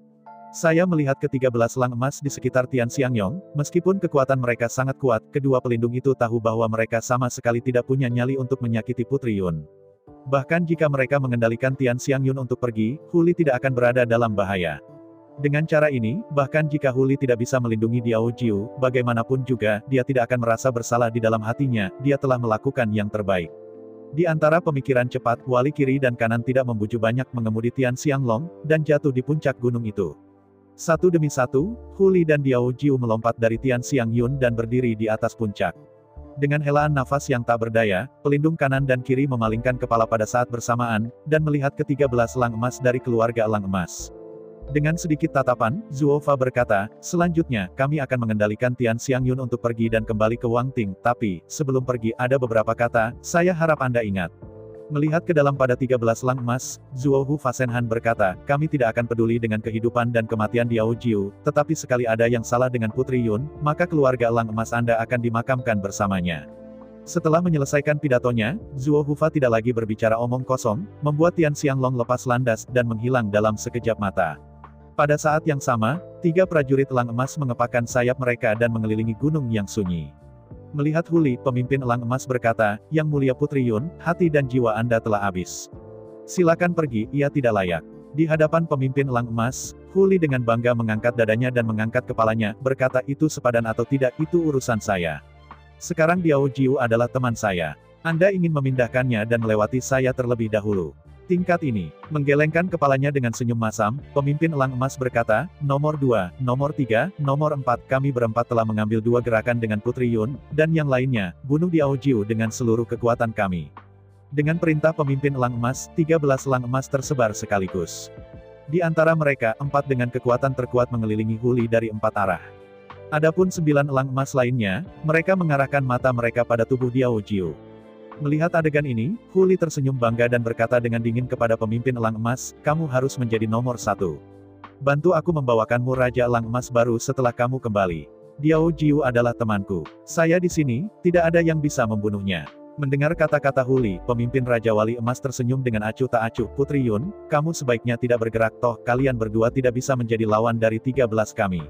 S2: Saya melihat ke-13 elang emas di sekitar Tian Xiangyong, meskipun kekuatan mereka sangat kuat, kedua pelindung itu tahu bahwa mereka sama sekali tidak punya nyali untuk menyakiti Putri Yun. Bahkan jika mereka mengendalikan Tian Xiangyun untuk pergi, Hu Li tidak akan berada dalam bahaya. Dengan cara ini, bahkan jika Hu Li tidak bisa melindungi Diao Jiu, bagaimanapun juga, dia tidak akan merasa bersalah di dalam hatinya, dia telah melakukan yang terbaik. Di antara pemikiran cepat, wali kiri dan kanan tidak membujuk banyak mengemudi Tian Xianglong, dan jatuh di puncak gunung itu. Satu demi satu, Hu Li dan Diao Jiu melompat dari Tian Xiangyun dan berdiri di atas puncak. Dengan helaan nafas yang tak berdaya, pelindung kanan dan kiri memalingkan kepala pada saat bersamaan, dan melihat ke-13 elang emas dari keluarga elang emas. Dengan sedikit tatapan, Zuo Fa berkata, selanjutnya, kami akan mengendalikan Tian Xiangyun untuk pergi dan kembali ke Wang Ting, tapi, sebelum pergi, ada beberapa kata, saya harap Anda ingat. Melihat ke dalam pada 13 elang emas, Zuo Hu Fasenhan berkata, kami tidak akan peduli dengan kehidupan dan kematian Diao Jiu, tetapi sekali ada yang salah dengan Putri Yun, maka keluarga elang emas Anda akan dimakamkan bersamanya. Setelah menyelesaikan pidatonya, Zuo Hufa tidak lagi berbicara omong kosong, membuat Tian Xianglong lepas landas dan menghilang dalam sekejap mata. Pada saat yang sama, 3 prajurit elang emas mengepakkan sayap mereka dan mengelilingi gunung yang sunyi. Melihat Hu Li, pemimpin elang emas berkata, Yang Mulia Putri Yun, hati dan jiwa Anda telah habis. Silakan pergi, ia tidak layak. Di hadapan pemimpin elang emas, Hu Li dengan bangga mengangkat dadanya dan mengangkat kepalanya, berkata itu sepadan atau tidak, itu urusan saya. Sekarang Diao Jiu adalah teman saya. Anda ingin memindahkannya dan melewati saya terlebih dahulu. Tingkat ini, menggelengkan kepalanya dengan senyum masam, pemimpin elang emas berkata, nomor 2, nomor 3, nomor 4, kami berempat telah mengambil 2 gerakan dengan Putri Yun, dan yang lainnya, bunuh Diao Jiu dengan seluruh kekuatan kami. Dengan perintah pemimpin elang emas, 13 elang emas tersebar sekaligus. Di antara mereka, 4 dengan kekuatan terkuat mengelilingi Huli dari 4 arah. Adapun 9 elang emas lainnya, mereka mengarahkan mata mereka pada tubuh Diao Jiu. Melihat adegan ini, Huli tersenyum bangga dan berkata dengan dingin kepada pemimpin elang emas, kamu harus menjadi nomor 1. Bantu aku membawakanmu Raja Elang Emas baru setelah kamu kembali. Diao Jiu adalah temanku. Saya di sini, tidak ada yang bisa membunuhnya. Mendengar kata-kata Huli, pemimpin Raja Wali Emas tersenyum dengan acuh tak acuh, Putri Yun, kamu sebaiknya tidak bergerak toh kalian berdua tidak bisa menjadi lawan dari 13 kami.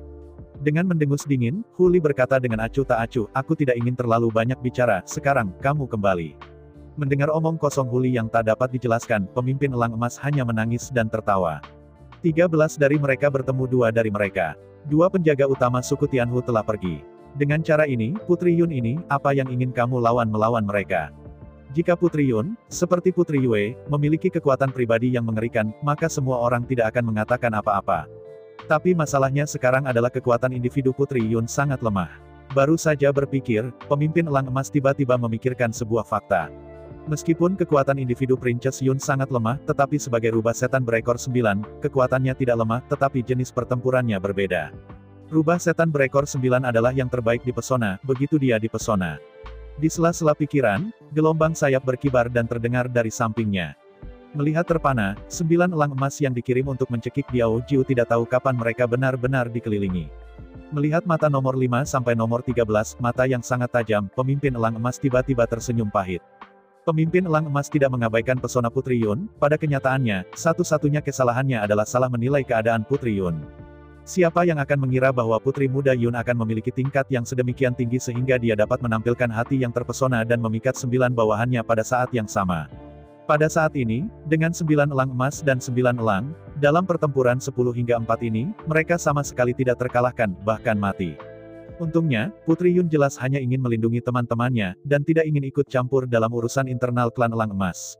S2: Dengan mendengus dingin, Huli berkata dengan acuh tak acuh, aku tidak ingin terlalu banyak bicara, sekarang, kamu kembali. Mendengar omong kosong Huli yang tak dapat dijelaskan, pemimpin elang emas hanya menangis dan tertawa. 13 dari mereka bertemu 2 dari mereka. 2 penjaga utama suku Tianhu telah pergi. Dengan cara ini, Putri Yun ini, apa yang ingin kamu melawan mereka? Jika Putri Yun, seperti Putri Yue, memiliki kekuatan pribadi yang mengerikan, maka semua orang tidak akan mengatakan apa-apa. Tapi masalahnya sekarang adalah kekuatan individu Putri Yun sangat lemah. Baru saja berpikir, pemimpin elang emas tiba-tiba memikirkan sebuah fakta. Meskipun kekuatan individu Princess Yun sangat lemah, tetapi sebagai rubah setan berekor 9, kekuatannya tidak lemah, tetapi jenis pertempurannya berbeda. Rubah setan berekor 9 adalah yang terbaik di pesona, begitu dia dipesona. Di sela-sela pikiran, gelombang sayap berkibar dan terdengar dari sampingnya. Melihat terpana, 9 elang emas yang dikirim untuk mencekik Diao Jiu tidak tahu kapan mereka benar-benar dikelilingi. Melihat mata nomor 5 sampai nomor 13, mata yang sangat tajam, pemimpin elang emas tiba-tiba tersenyum pahit. Pemimpin elang emas tidak mengabaikan pesona Putri Yun, pada kenyataannya, satu-satunya kesalahannya adalah salah menilai keadaan Putri Yun. Siapa yang akan mengira bahwa Putri muda Yun akan memiliki tingkat yang sedemikian tinggi sehingga dia dapat menampilkan hati yang terpesona dan memikat 9 bawahannya pada saat yang sama. Pada saat ini, dengan 9 elang emas dan 9 elang, dalam pertempuran 10 hingga 4 ini, mereka sama sekali tidak terkalahkan, bahkan mati. Untungnya, Putri Yun jelas hanya ingin melindungi teman-temannya, dan tidak ingin ikut campur dalam urusan internal klan elang emas.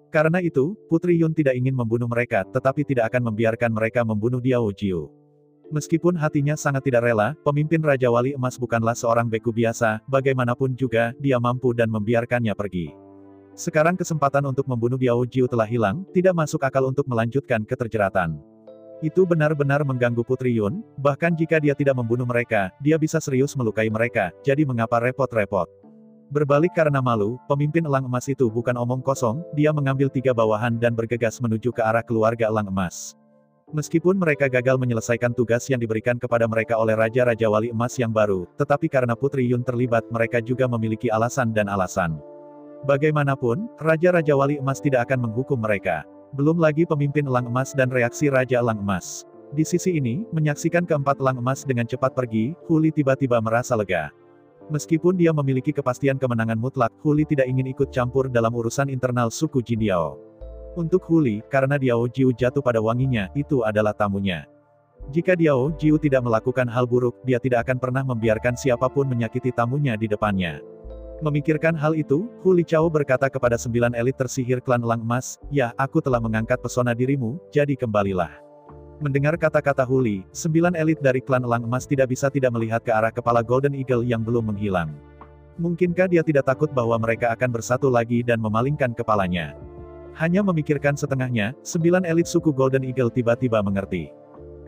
S2: Karena itu, Putri Yun tidak ingin membunuh mereka, tetapi tidak akan membiarkan mereka membunuh Diao Jiu. Meskipun hatinya sangat tidak rela, pemimpin Raja Wali Emas bukanlah seorang beku biasa, bagaimanapun juga, dia mampu dan membiarkannya pergi. Sekarang kesempatan untuk membunuh Diao Jiu telah hilang, tidak masuk akal untuk melanjutkan keterjeratan. Itu benar-benar mengganggu Putri Yun, bahkan jika dia tidak membunuh mereka, dia bisa serius melukai mereka, jadi mengapa repot-repot. Berbalik karena malu, pemimpin elang emas itu bukan omong kosong, dia mengambil 3 bawahan dan bergegas menuju ke arah keluarga elang emas. Meskipun mereka gagal menyelesaikan tugas yang diberikan kepada mereka oleh Raja-Raja Wali Emas yang baru, tetapi karena Putri Yun terlibat, mereka juga memiliki alasan dan alasan. Bagaimanapun, Raja-Raja Wali Emas tidak akan menghukum mereka. Belum lagi pemimpin elang emas dan reaksi Raja Elang Emas. Di sisi ini, menyaksikan keempat elang emas dengan cepat pergi, Huli tiba-tiba merasa lega. Meskipun dia memiliki kepastian kemenangan mutlak, Huli tidak ingin ikut campur dalam urusan internal suku Jindiao. Untuk Huli, karena Diao Jiu jatuh pada wanginya, itu adalah tamunya. Jika Diao Jiu tidak melakukan hal buruk, dia tidak akan pernah membiarkan siapapun menyakiti tamunya di depannya. Memikirkan hal itu, Huli Chao berkata kepada 9 elit tersihir klan elang emas, ya, aku telah mengangkat pesona dirimu, jadi kembalilah. Mendengar kata-kata Huli, 9 elit dari klan elang emas tidak bisa tidak melihat ke arah kepala Golden Eagle yang belum menghilang. Mungkinkah dia tidak takut bahwa mereka akan bersatu lagi dan memalingkan kepalanya? Hanya memikirkan setengahnya, 9 elit suku Golden Eagle tiba-tiba mengerti.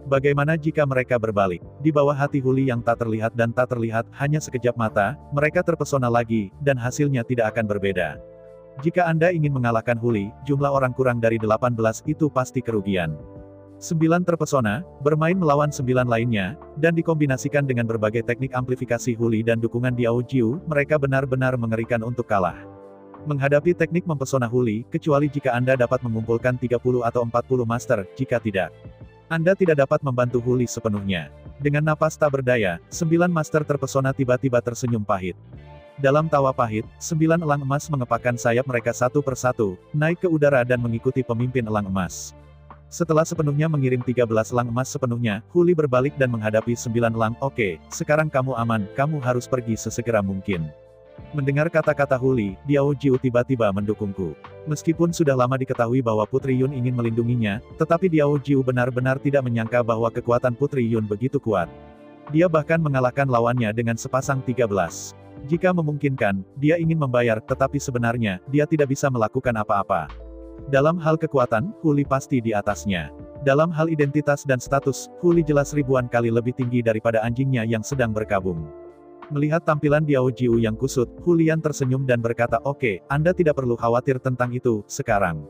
S2: Bagaimana jika mereka berbalik? Di bawah hati Huli yang tak terlihat dan tak terlihat, hanya sekejap mata, mereka terpesona lagi, dan hasilnya tidak akan berbeda. Jika Anda ingin mengalahkan Huli, jumlah orang kurang dari 18 itu pasti kerugian. 9 terpesona, bermain melawan 9 lainnya, dan dikombinasikan dengan berbagai teknik amplifikasi Huli dan dukungan Diao Jiu, mereka benar-benar mengerikan untuk kalah. Menghadapi teknik mempesona Huli, kecuali jika Anda dapat mengumpulkan 30 atau 40 master, jika tidak, Anda tidak dapat membantu Huli sepenuhnya. Dengan napas tak berdaya, 9 master terpesona tiba-tiba tersenyum pahit. Dalam tawa pahit, 9 elang emas mengepakkan sayap mereka satu persatu, naik ke udara dan mengikuti pemimpin elang emas. Setelah sepenuhnya mengirim 13 elang emas sepenuhnya, Huli berbalik dan menghadapi 9 elang. Oke, sekarang kamu aman, kamu harus pergi sesegera mungkin. Mendengar kata-kata Huli, Diao Jiu tiba-tiba mendukungku. Meskipun sudah lama diketahui bahwa Putri Yun ingin melindunginya, tetapi Diao Jiu benar-benar tidak menyangka bahwa kekuatan Putri Yun begitu kuat. Dia bahkan mengalahkan lawannya dengan sepasang 13. Jika memungkinkan, dia ingin membayar, tetapi sebenarnya, dia tidak bisa melakukan apa-apa. Dalam hal kekuatan, Huli pasti di atasnya. Dalam hal identitas dan status, Huli jelas ribuan kali lebih tinggi daripada anjingnya yang sedang berkabung. Melihat tampilan Diao Jiu yang kusut, Hulian tersenyum dan berkata, "Oke, Anda tidak perlu khawatir tentang itu, sekarang.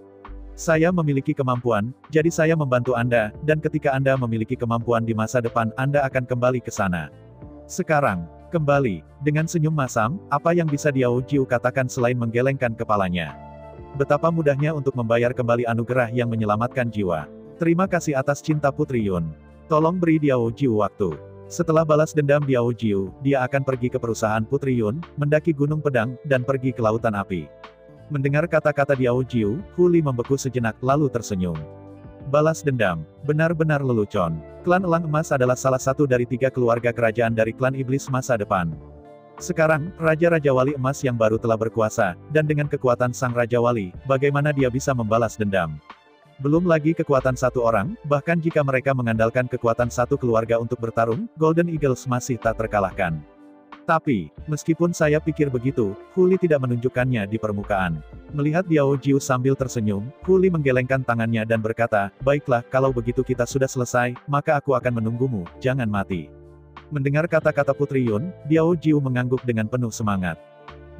S2: Saya memiliki kemampuan, jadi saya membantu Anda, dan ketika Anda memiliki kemampuan di masa depan, Anda akan kembali ke sana. Sekarang, kembali." Dengan senyum masam, apa yang bisa Diao Jiu katakan selain menggelengkan kepalanya? Betapa mudahnya untuk membayar kembali anugerah yang menyelamatkan jiwa. Terima kasih atas cinta Putri Yun. Tolong beri Diao Jiu waktu. Setelah balas dendam Diao Jiu, dia akan pergi ke perusahaan Putri Yun, mendaki Gunung Pedang, dan pergi ke Lautan Api. Mendengar kata-kata Diao Jiu, Huli membeku sejenak lalu tersenyum. Balas dendam. Benar-benar lelucon. Klan Elang Emas adalah salah satu dari 3 keluarga kerajaan dari klan iblis masa depan. Sekarang, Raja-Raja Wali Emas yang baru telah berkuasa, dan dengan kekuatan Sang Raja Wali, bagaimana dia bisa membalas dendam? Belum lagi kekuatan satu orang, bahkan jika mereka mengandalkan kekuatan satu keluarga untuk bertarung, Golden Eagles masih tak terkalahkan. Tapi, meskipun saya pikir begitu, Huli tidak menunjukkannya di permukaan. Melihat Diao Jiu sambil tersenyum, Huli menggelengkan tangannya dan berkata, "Baiklah, kalau begitu kita sudah selesai, maka aku akan menunggumu, jangan mati." Mendengar kata-kata Putri Yun, Diao Jiu mengangguk dengan penuh semangat.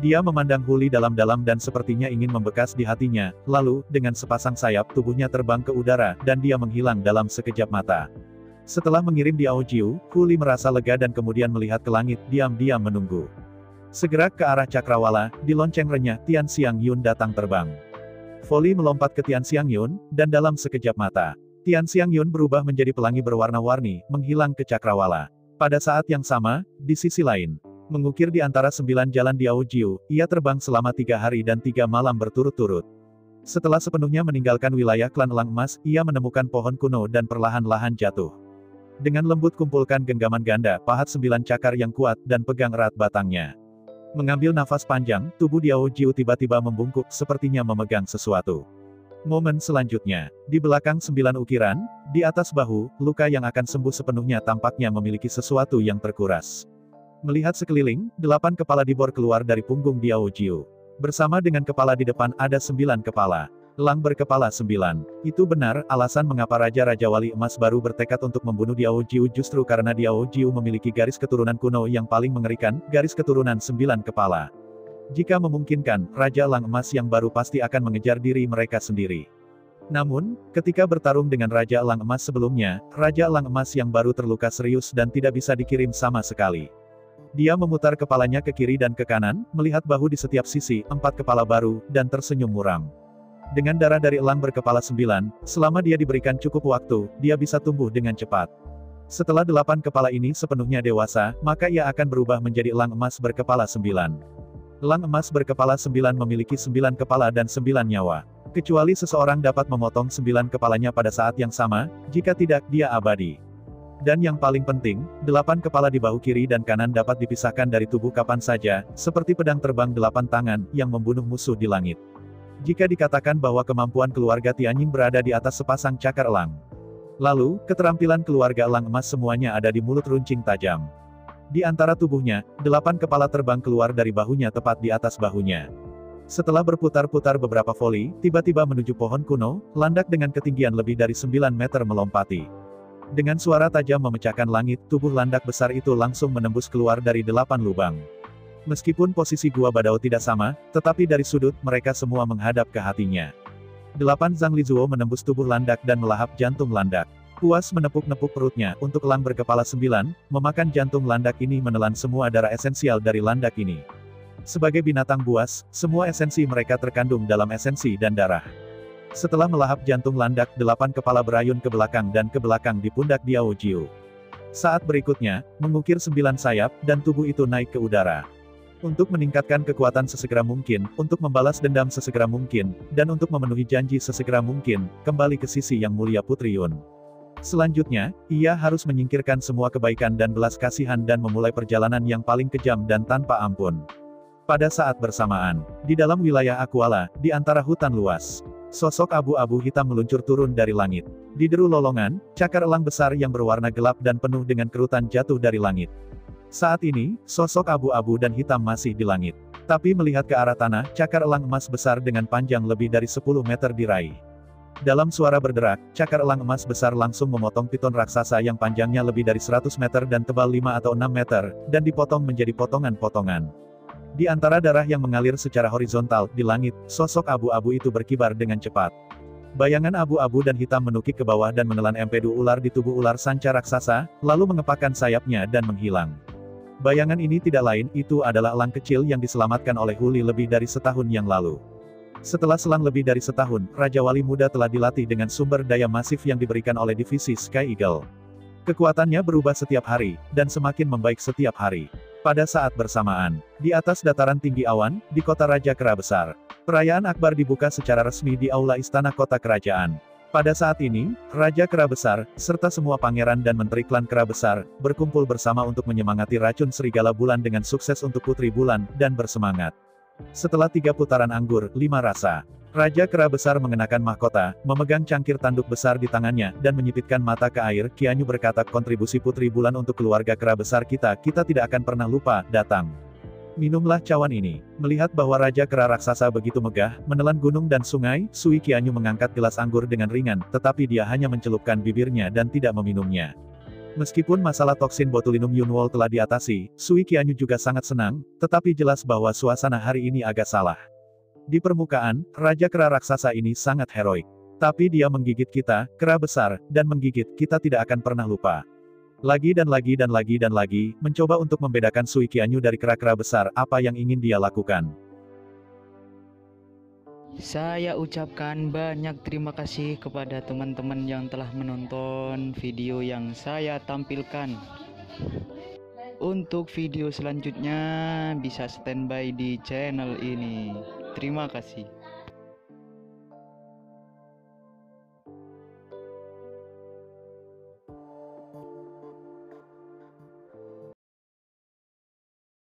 S2: Dia memandang Huli dalam-dalam dan sepertinya ingin membekas di hatinya, lalu, dengan sepasang sayap tubuhnya terbang ke udara, dan dia menghilang dalam sekejap mata. Setelah mengirim Diao Jiu, Huli merasa lega dan kemudian melihat ke langit, diam-diam menunggu. Segera ke arah cakrawala, di lonceng renyah, Tian Xiang Yun datang terbang. Voli melompat ke Tian Xiang Yun, dan dalam sekejap mata, Tian Xiang Yun berubah menjadi pelangi berwarna-warni, menghilang ke cakrawala. Pada saat yang sama, di sisi lain, mengukir di antara 9 jalan Diao Jiu, ia terbang selama 3 hari dan 3 malam berturut-turut. Setelah sepenuhnya meninggalkan wilayah klan Elang Emas, ia menemukan pohon kuno dan perlahan-lahan jatuh. Dengan lembut kumpulkan genggaman ganda, pahat 9 cakar yang kuat, dan pegang erat batangnya. Mengambil nafas panjang, tubuh Diao Jiu tiba-tiba membungkuk, sepertinya memegang sesuatu. Momen selanjutnya, di belakang 9 ukiran, di atas bahu, luka yang akan sembuh sepenuhnya tampaknya memiliki sesuatu yang terkuras. Melihat sekeliling, 8 kepala dibor keluar dari punggung Diao Jiu. Bersama dengan kepala di depan ada 9 kepala. Elang berkepala 9. Itu benar, alasan mengapa Raja-Raja Wali Emas baru bertekad untuk membunuh Diao Jiu justru karena Diao Jiu memiliki garis keturunan kuno yang paling mengerikan, garis keturunan 9 kepala. Jika memungkinkan, Raja Elang Emas yang baru pasti akan mengejar diri mereka sendiri. Namun, ketika bertarung dengan Raja Elang Emas sebelumnya, Raja Elang Emas yang baru terluka serius dan tidak bisa dikirim sama sekali. Dia memutar kepalanya ke kiri dan ke kanan, melihat bahu di setiap sisi, 4 kepala baru, dan tersenyum muram. Dengan darah dari elang berkepala 9, selama dia diberikan cukup waktu, dia bisa tumbuh dengan cepat. Setelah 8 kepala ini sepenuhnya dewasa, maka ia akan berubah menjadi elang emas berkepala 9. Elang emas berkepala 9 memiliki 9 kepala dan 9 nyawa. Kecuali seseorang dapat memotong 9 kepalanya pada saat yang sama, jika tidak, dia abadi. Dan yang paling penting, 8 kepala di bahu kiri dan kanan dapat dipisahkan dari tubuh kapan saja, seperti pedang terbang 8 tangan, yang membunuh musuh di langit. Jika dikatakan bahwa kemampuan keluarga Tianying berada di atas sepasang cakar elang. Lalu, keterampilan keluarga Elang Emas semuanya ada di mulut runcing tajam. Di antara tubuhnya, 8 kepala terbang keluar dari bahunya tepat di atas bahunya. Setelah berputar-putar beberapa voli, tiba-tiba menuju pohon kuno, landak dengan ketinggian lebih dari 9 meter melompati. Dengan suara tajam memecahkan langit, tubuh landak besar itu langsung menembus keluar dari 8 lubang. Meskipun posisi Gua Badao tidak sama, tetapi dari sudut, mereka semua menghadap ke hatinya. 8 Zhang Lizuo menembus tubuh landak dan melahap jantung landak. Puas menepuk-nepuk perutnya, untuk elang berkepala 9, memakan jantung landak ini menelan semua darah esensial dari landak ini. Sebagai binatang buas, semua esensi mereka terkandung dalam esensi dan darah. Setelah melahap jantung landak, 8 kepala berayun ke belakang dan ke belakang di pundak Diao Jiu. Saat berikutnya, mengukir 9 sayap, dan tubuh itu naik ke udara. Untuk meningkatkan kekuatan sesegera mungkin, untuk membalas dendam sesegera mungkin, dan untuk memenuhi janji sesegera mungkin, kembali ke sisi yang mulia Putri Yun. Selanjutnya, ia harus menyingkirkan semua kebaikan dan belas kasihan dan memulai perjalanan yang paling kejam dan tanpa ampun. Pada saat bersamaan, di dalam wilayah Aquala, di antara hutan luas, sosok abu-abu hitam meluncur turun dari langit. Di deru lolongan, cakar elang besar yang berwarna gelap dan penuh dengan kerutan jatuh dari langit. Saat ini, sosok abu-abu dan hitam masih di langit. Tapi melihat ke arah tanah, cakar elang emas besar dengan panjang lebih dari 10 meter diraih. Dalam suara berderak, cakar elang emas besar langsung memotong piton raksasa yang panjangnya lebih dari 100 meter dan tebal 5 atau 6 meter, dan dipotong menjadi potongan-potongan. Di antara darah yang mengalir secara horizontal di langit, sosok abu-abu itu berkibar dengan cepat. Bayangan abu-abu dan hitam menukik ke bawah dan menelan empedu ular di tubuh ular sanca raksasa, lalu mengepakkan sayapnya dan menghilang. Bayangan ini tidak lain, itu adalah elang kecil yang diselamatkan oleh Huli lebih dari setahun yang lalu. Setelah selang lebih dari setahun, Raja Wali Muda telah dilatih dengan sumber daya masif yang diberikan oleh divisi Sky Eagle. Kekuatannya berubah setiap hari, dan semakin membaik setiap hari. Pada saat bersamaan, di atas dataran tinggi awan, di kota Raja Kera Besar, perayaan Akbar dibuka secara resmi di Aula Istana Kota Kerajaan. Pada saat ini, Raja Kera Besar, serta semua pangeran dan menteri klan Kera Besar, berkumpul bersama untuk menyemangati racun Serigala Bulan dengan sukses untuk Putri Bulan, dan bersemangat. Setelah 3 putaran anggur, 5 rasa, Raja Kera Besar mengenakan mahkota, memegang cangkir tanduk besar di tangannya, dan menyipitkan mata ke air. Kianyu berkata, kontribusi Putri Bulan untuk keluarga Kera Besar kita tidak akan pernah lupa, datang. Minumlah cawan ini. Melihat bahwa Raja Kera Raksasa begitu megah, menelan gunung dan sungai, Sui Qianyu mengangkat gelas anggur dengan ringan, tetapi dia hanya mencelupkan bibirnya dan tidak meminumnya. Meskipun masalah toksin botulinum Yunwol telah diatasi, Sui Qianyu juga sangat senang, tetapi jelas bahwa suasana hari ini agak salah. Di permukaan, Raja Kera Raksasa ini sangat heroik. Tapi dia menggigit kita, Kera Besar, dan menggigit, kita tidak akan pernah lupa. Lagi dan lagi dan lagi dan lagi, mencoba untuk membedakan Sui Qianyu dari kera-kera besar, apa yang ingin dia lakukan.
S1: Saya ucapkan banyak terima kasih kepada teman-teman yang telah menonton video yang saya tampilkan. Untuk video selanjutnya bisa standby di channel ini. Terima kasih.